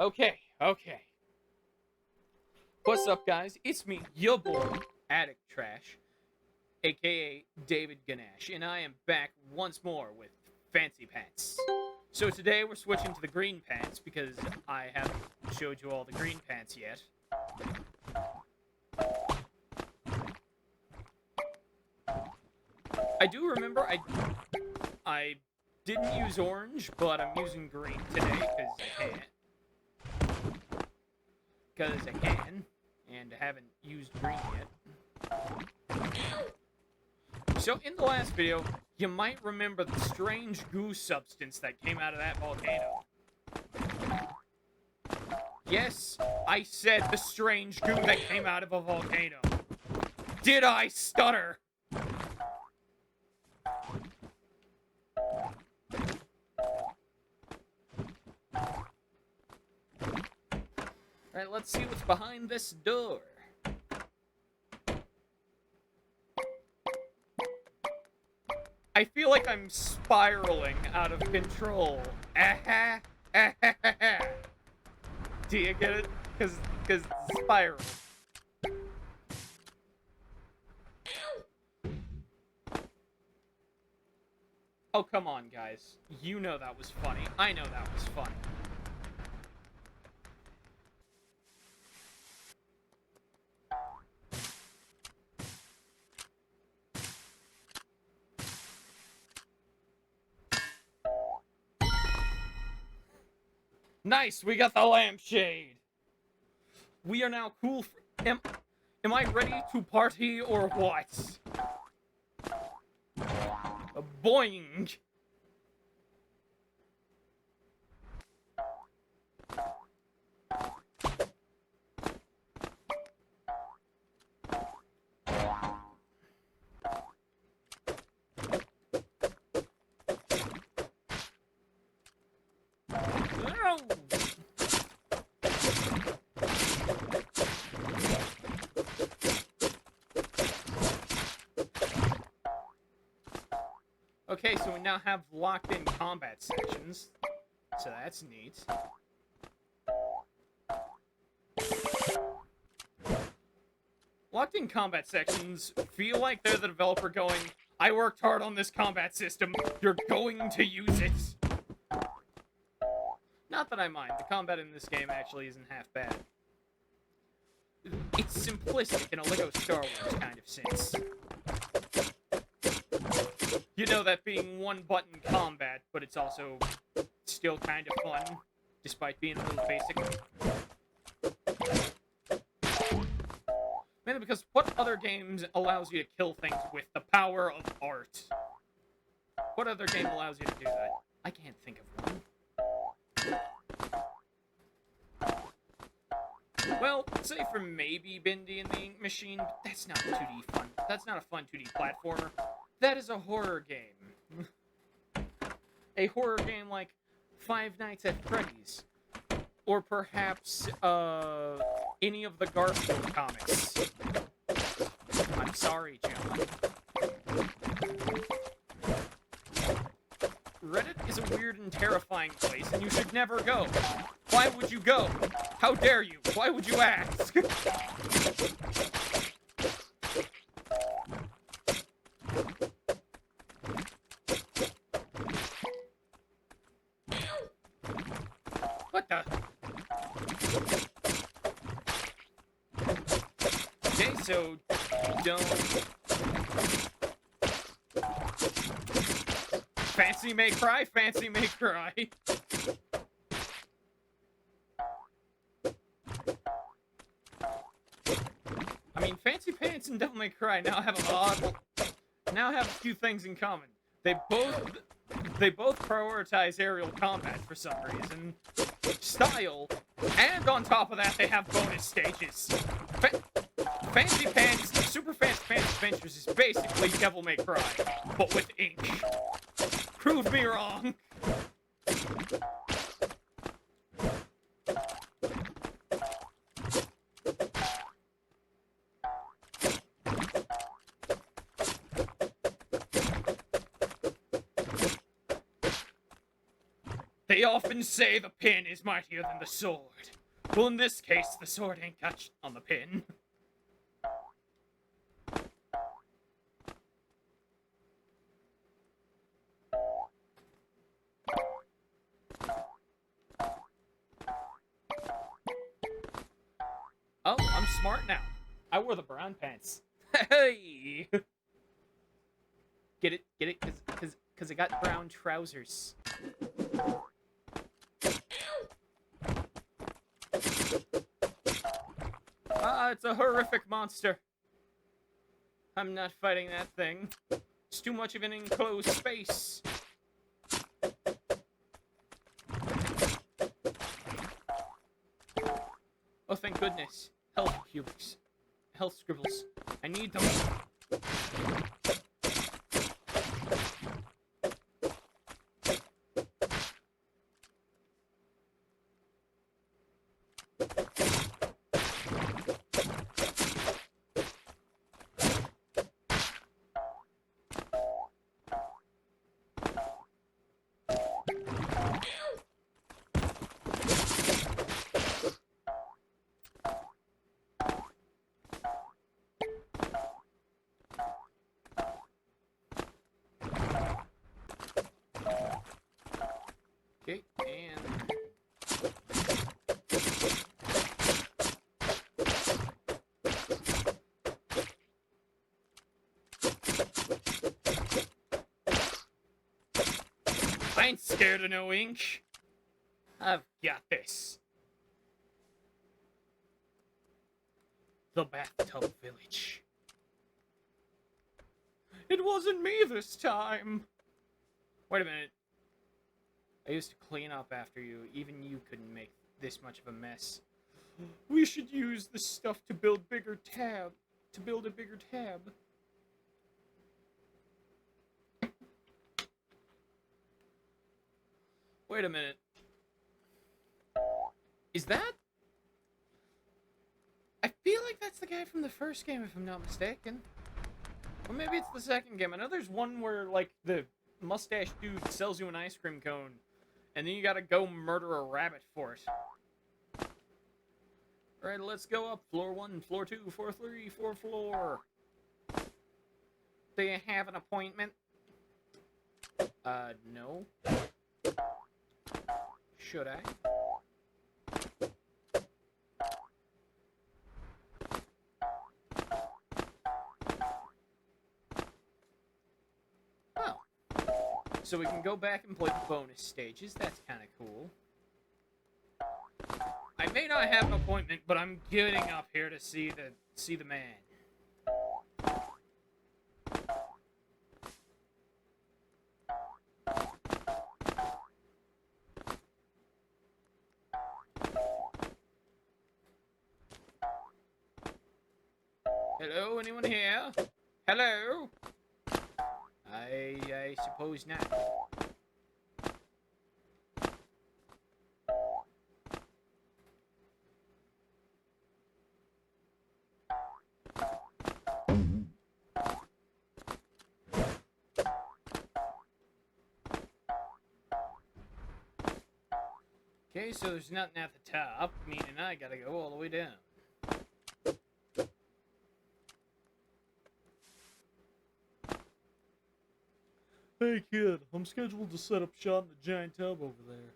Okay. What's up, guys? It's me, your boy, Addict Trash, aka David Gnash, and I am back once more with Fancy Pants. So today we're switching to the green pants because I haven't showed you all the green pants yet. I do remember I didn't use orange, but I'm using green today because I can, and I haven't used green yet. So in the last video, you might remember the strange goo substance that came out of that volcano. Yes, I said the strange goo that came out of a volcano. Did I stutter? Alright, let's see what's behind this door. I feel like I'm spiraling out of control. Do you get it? Because spiral. Oh, come on, guys. You know that was funny. I know that was funny. Nice, we got the lampshade. We are now cool. Am I ready to party or what? Boing. Okay, so we now have locked-in combat sections, so that's neat. Locked-in combat sections feel like they're the developer going, I worked hard on this combat system, you're going to use it! Not that I mind, the combat in this game actually isn't half bad. It's simplistic in a LEGO Star Wars kind of sense. You know, that being one-button combat, but it's also still kind of fun, despite being a little basic. Mainly because what other games allows you to kill things with the power of art? What other game allows you to do that? I can't think of one. Well, say for maybe Bendy and the Ink Machine, but that's not 2D fun. That's not a fun 2D platformer. That is a horror game. A horror game like Five Nights at Freddy's. Or perhaps, any of the Garfield comics. I'm sorry, John. Reddit is a weird and terrifying place, and you should never go. Why would you go? How dare you? Why would you ask? What the? Okay, so don't... Fancy may cry, fancy may cry. I mean, Fancy Pants and Devil May Cry now have a few things in common. They both prioritize aerial combat for some reason, style, and on top of that, they have bonus stages. Fancy Pants, Super Fancy Pants Adventures is basically Devil May Cry, but with ink. Prove me wrong. They often say the pin is mightier than the sword. Well, in this case, the sword ain't got on the pin. Oh, I'm smart now. I wore the brown pants. Hey! Get it? Get it? Cause I got brown trousers. Ah, it's a horrific monster. I'm not fighting that thing. It's too much of an enclosed space. Oh, thank goodness. Health cubes. Health scribbles. I need them. Okay, and... I ain't scared of no ink. I've got this. The Bathtub Village. It wasn't me this time. Wait a minute. I used to clean up after you. Even you couldn't make this much of a mess. We should use the stuff to build a bigger tab. Wait a minute. Is that? I feel like that's the guy from the first game, if I'm not mistaken. Or maybe it's the second game. I know there's one where, like, the mustache dude sells you an ice cream cone, and then you gotta go murder a rabbit for it. Alright, let's go up. Floor 1, floor 2, floor 3, fourth floor. Do you have an appointment? No. Should I? Oh. So we can go back and play the bonus stages. That's kind of cool. I may not have an appointment, but I'm getting up here to see the man. Hello, anyone here? Hello? I suppose not. Okay, so there's nothing at the top, meaning I gotta go all the way down. Hey kid, I'm scheduled to set up shop in the giant tub over there.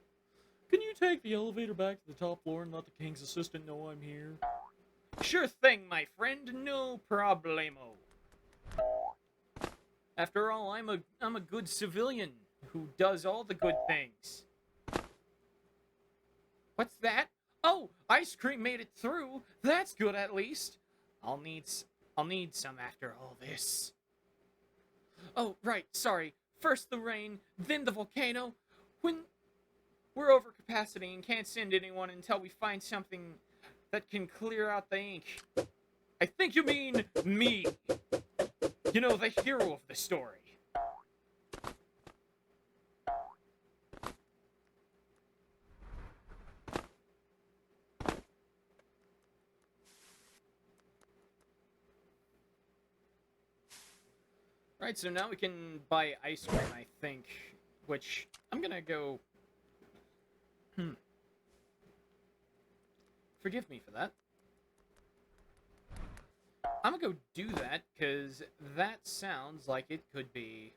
Can you take the elevator back to the top floor and let the king's assistant know I'm here? Sure thing, my friend, no problemo. After all, I'm a good civilian who does all the good things. What's that? Oh, ice cream made it through. That's good at least. I'll need some after all this. Oh, right, sorry. First the rain, then the volcano. When we're over capacity and can't send anyone until we find something that can clear out the ink. I think you mean me. You know, the hero of the story. Right, so now we can buy ice cream, I think. Which, I'm gonna go Forgive me for that. I'm gonna go do that, because that sounds like it could be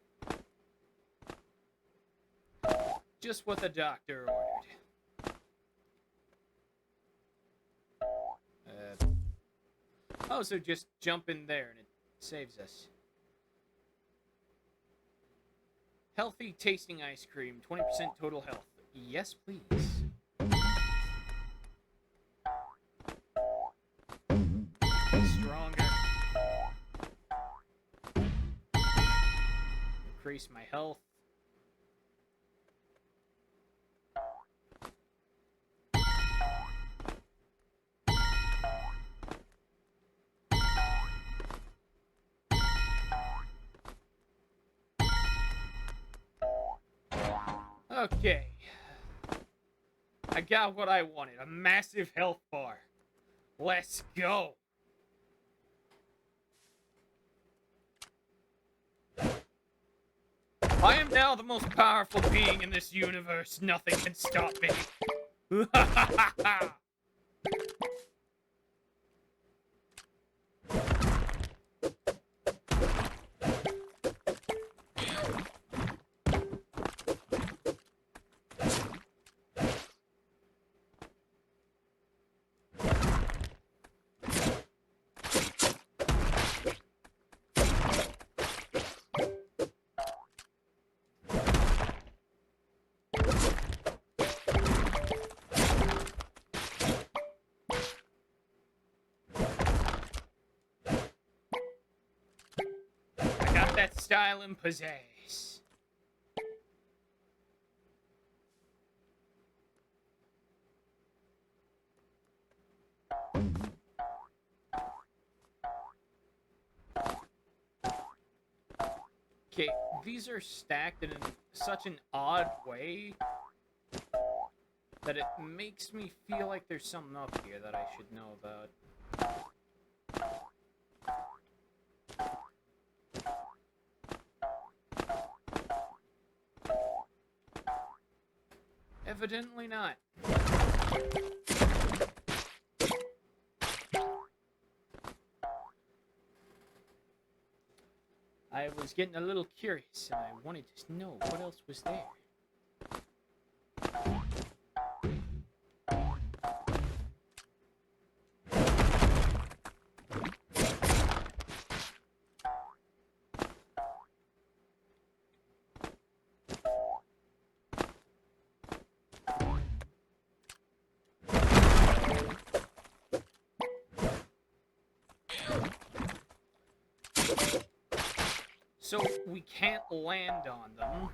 just what the doctor ordered. Oh, so just jump in there and it saves us. Healthy tasting ice cream, 20% total health. Yes, please. Stronger. Increase my health. Okay. I got what I wanted. A massive health bar. Let's go. I am now the most powerful being in this universe. Nothing can stop me. I got that style and pizzazz. Okay, these are stacked in such an odd way that it makes me feel like there's something up here that I should know about. Evidently not. I was getting a little curious, and I wanted to know what else was there. So we can't land on them.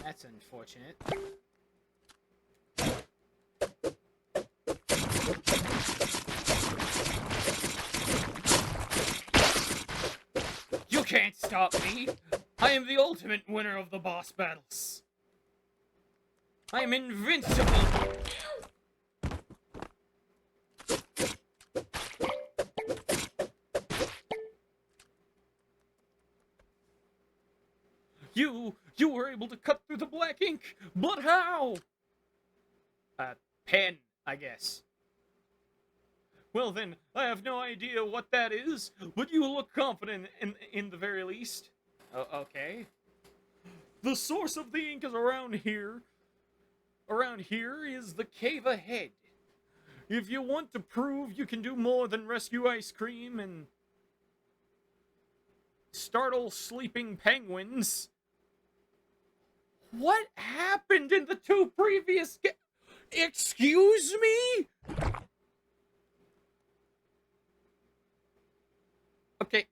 That's unfortunate. You can't stop me! I am the ultimate winner of the boss battles. I am invincible! You were able to cut through the black ink, but how? Pen, I guess. Well then, I have no idea what that is, but you look confident in the very least. Okay. The source of the ink is around here. Around here is the cave ahead. If you want to prove you can do more than rescue ice cream and startle sleeping penguins. What happened in the two previous Excuse me? Okay,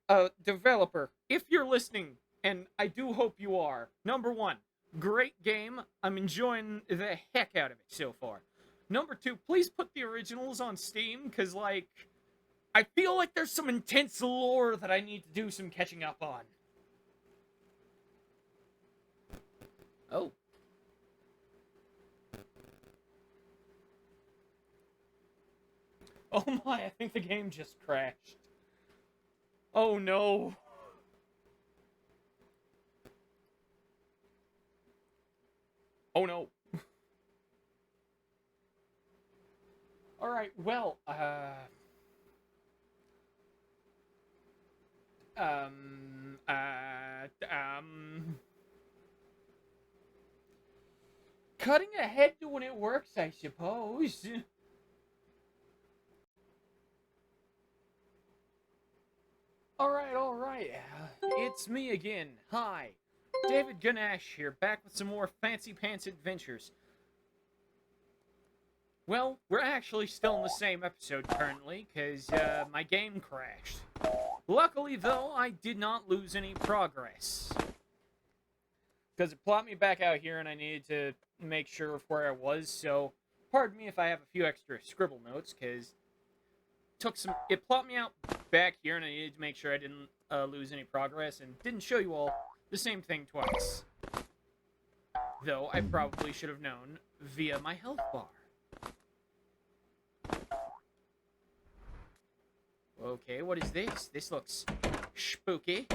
developer, if you're listening, and I do hope you are, number one, great game. I'm enjoying the heck out of it so far. Number two, please put the originals on Steam, because, like, I feel like there's some intense lore that I need to do some catching up on. Oh. Oh my, I think the game just crashed. Oh no. Oh no. Alright, well, um, uh, um... Cutting ahead to when it works, I suppose. Alright. It's me again. Hi. David Gnash here, back with some more Fancy Pants adventures. Well, we're actually still in the same episode currently, because, my game crashed. Luckily, though, I did not lose any progress. Because it plopped me back out here, and I needed to make sure of where I was, so pardon me if I have a few extra scribble notes, because it plopped me out back here, and I needed to make sure I didn't lose any progress, and didn't show you all the same thing twice. Though I probably should have known via my health bar. Okay, what is this? This looks spooky.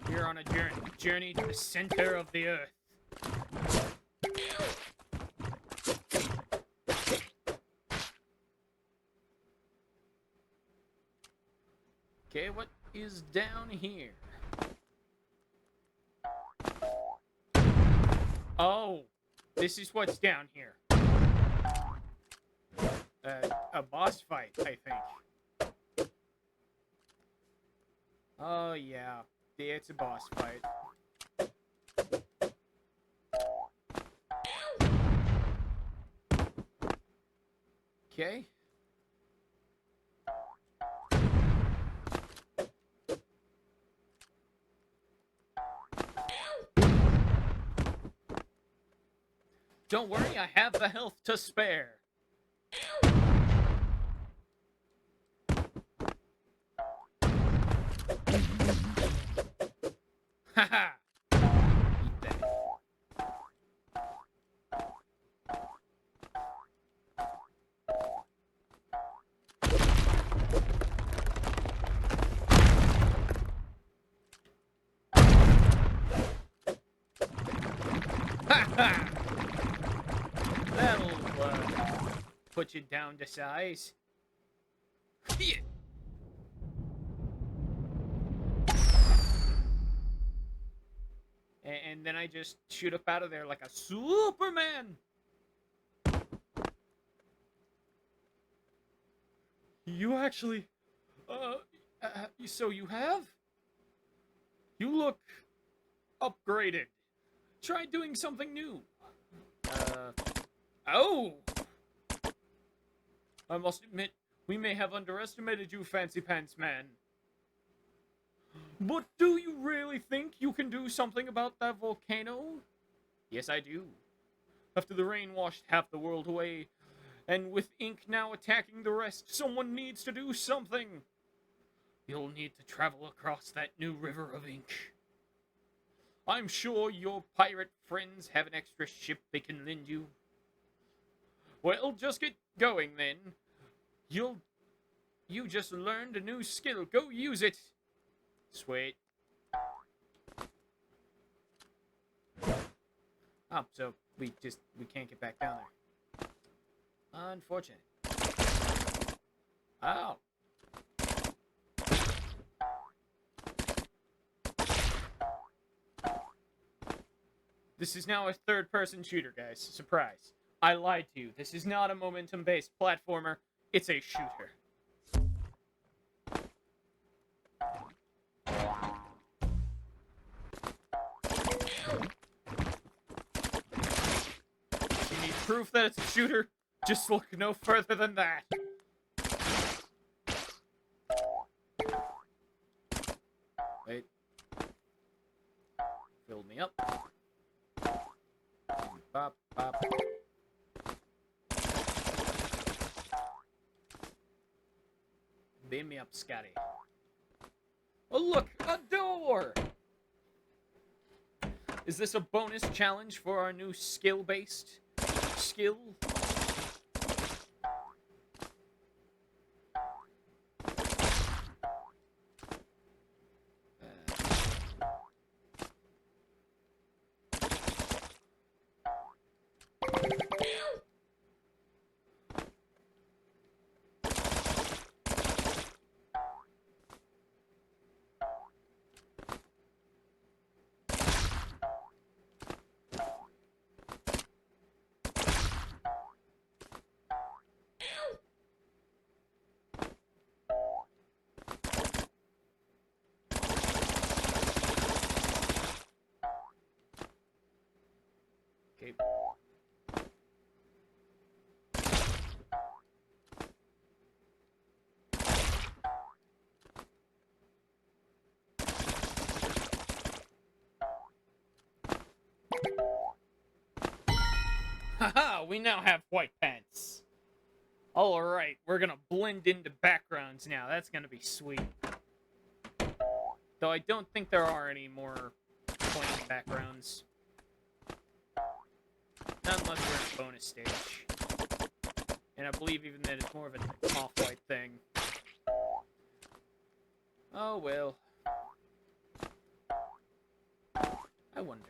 We're on a journey to the center of the earth. Okay, what is down here? Oh, this is what's down here. A boss fight, I think. Oh, yeah. It's a boss fight. Okay. Don't worry, I have the health to spare. Haha! Eat that. Haha! That'll, put you down to size. Yeah. And then I just shoot up out of there like a Superman! You actually... so you have? You look... upgraded. Try doing something new. Oh! I must admit, we may have underestimated you, Fancy Pants Man. But do you really think you can do something about that volcano? Yes, I do. After the rain washed half the world away, and with ink now attacking the rest, someone needs to do something. You'll need to travel across that new river of ink. I'm sure your pirate friends have an extra ship they can lend you. Well, just get going then. You just learned a new skill. Go use it. Sweet. Oh, so we can't get back down there. Unfortunate. Oh. This is now a third-person shooter, guys. Surprise. I lied to you. This is not a momentum-based platformer. It's a shooter. You need proof that it's a shooter? Just look no further than that. Wait. Fill me up. Bop, bop. Beam me up, Scotty. Oh, look! A door! Is this a bonus challenge for our new skill-based skill? Okay. Haha, we now have white pants. Alright, we're gonna blend into backgrounds now. That's gonna be sweet. Though I don't think there are any more plain backgrounds. Not unless we're in a bonus stage. And I believe even that it's more of an off-white thing. Oh well. I wonder.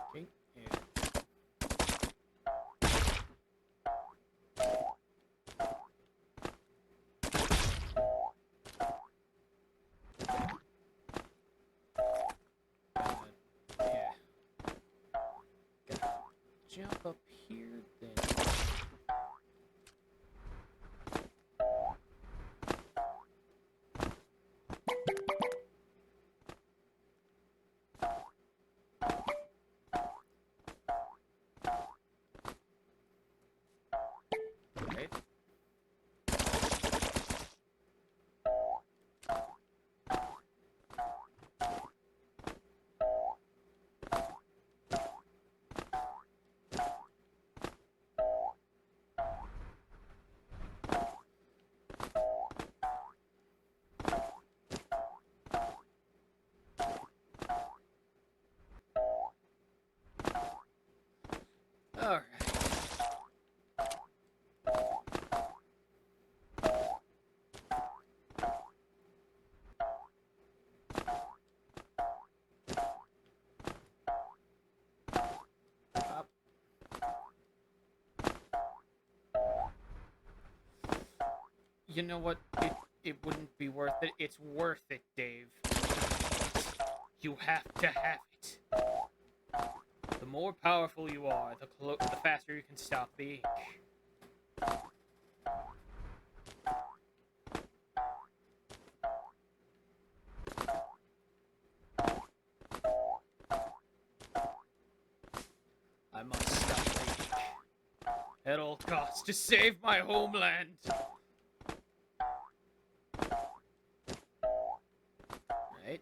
Okay, yeah. Yeah. Gotta jump up here, then. Right. Alright. Up. You know what? It wouldn't be worth it. It's worth it, Dave. You have to have it. The more powerful you are, the faster you can stop the ink. I must stop the ink. At all costs, to save my homeland. Right?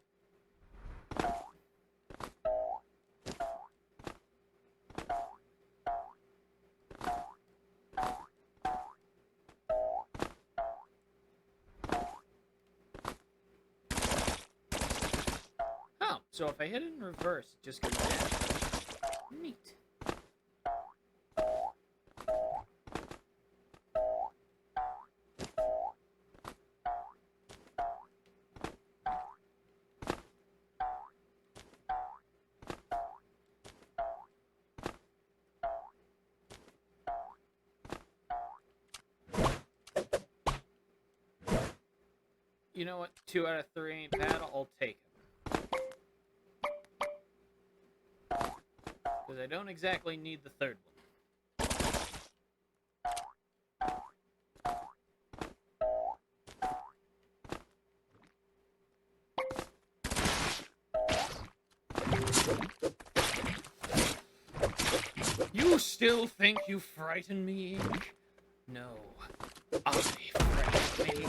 Oh, so if I hit it in reverse, it just goes down. Neat. You know what? 2 out of 3 ain't bad. I'll take it. Because I don't exactly need the third one. still think you frighten me, Ink? No, I frighten me.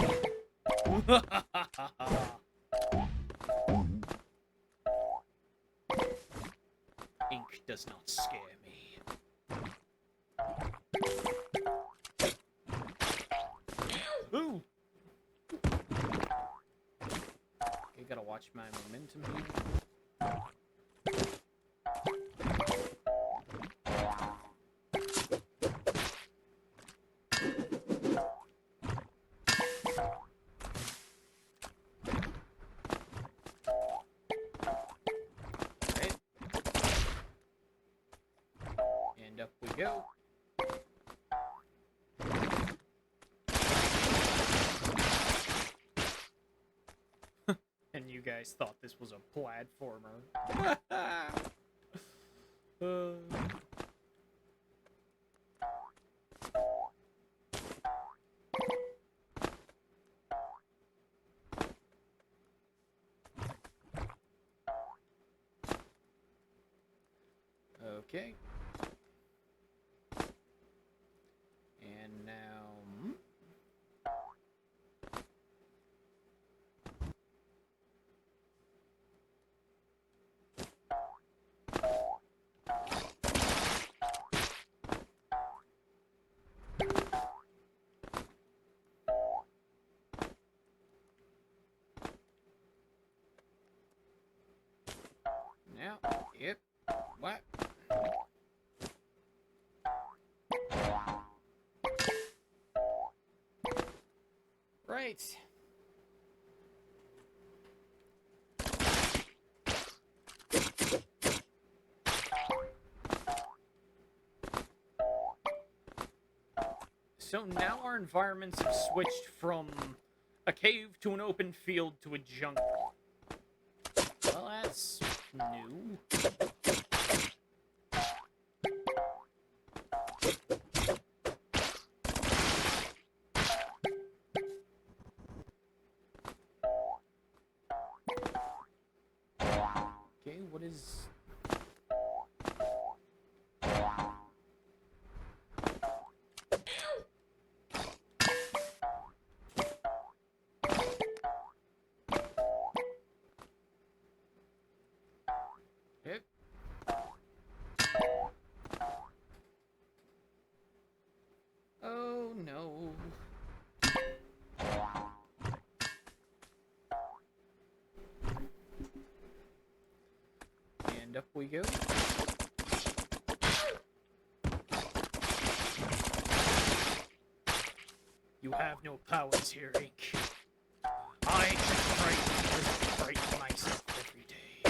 Ink does not scare me. Ooh! You gotta watch my momentum here. Right. And up we go. And you guys thought this was a platformer. Okay. And now... Now, yep. What? Right. So now our environments have switched from a cave to an open field to a jungle. Well, that's new. Okay, what is... Yep. Oh no. And up we go. You have no powers here, Ink. I just frighten myself every day.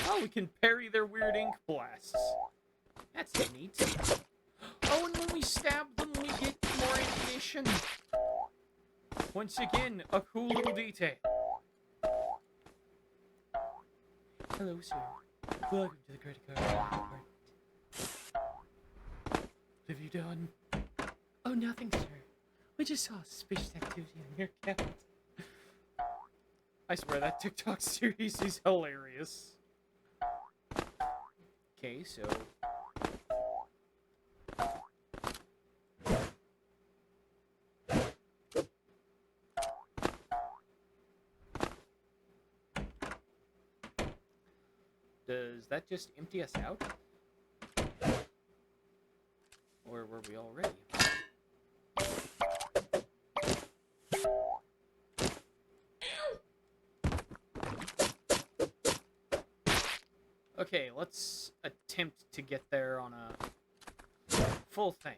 Oh, we can parry their weird ink blasts. That's neat. Oh, and when we stab them, we get more ammunition. Once again, a cool little detail. Hello, sir. Welcome to the credit card department. What have you done? Oh, nothing, sir. We just saw suspicious activity on your account. I swear, that TikTok series is hilarious. Okay, so... Does that just empty us out? Or were we already? Okay, let's attempt to get there on a full thing.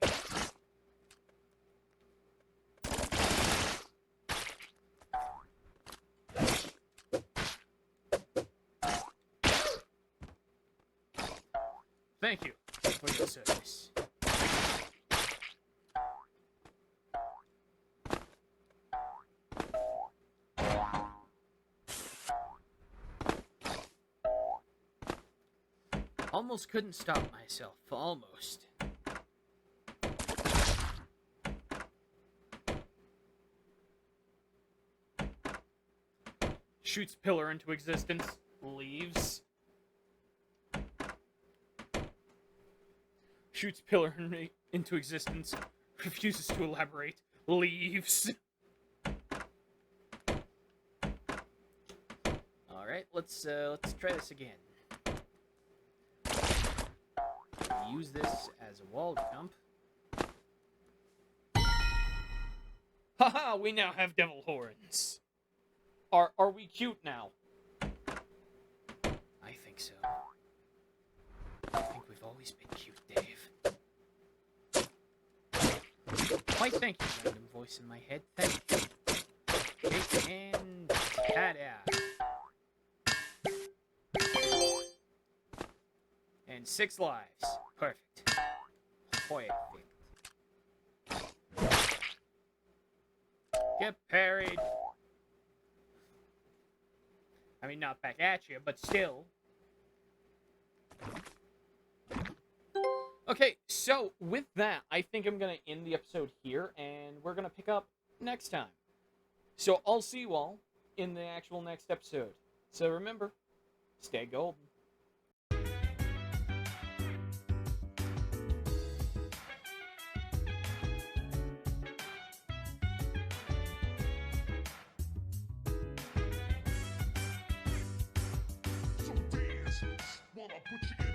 Thank you for your service. Almost couldn't stop myself. Almost. Shoots pillar into existence. Leaves. shoots pillar into existence, refuses to elaborate, leaves. All right, let's try this again. Use this as a wall jump. Haha, we now have devil horns. Are we cute now? I think so. I think we've always been cute, Dave. Why, thank you, random voice in my head. Thank you. Okay, and ta-da. And 6 lives. Perfect. Perfect. Get parried. I mean, not back at you, but still. Okay, so with that, I think I'm going to end the episode here, and we're going to pick up next time. So I'll see you all in the actual next episode. So remember, stay golden. Wanna put you in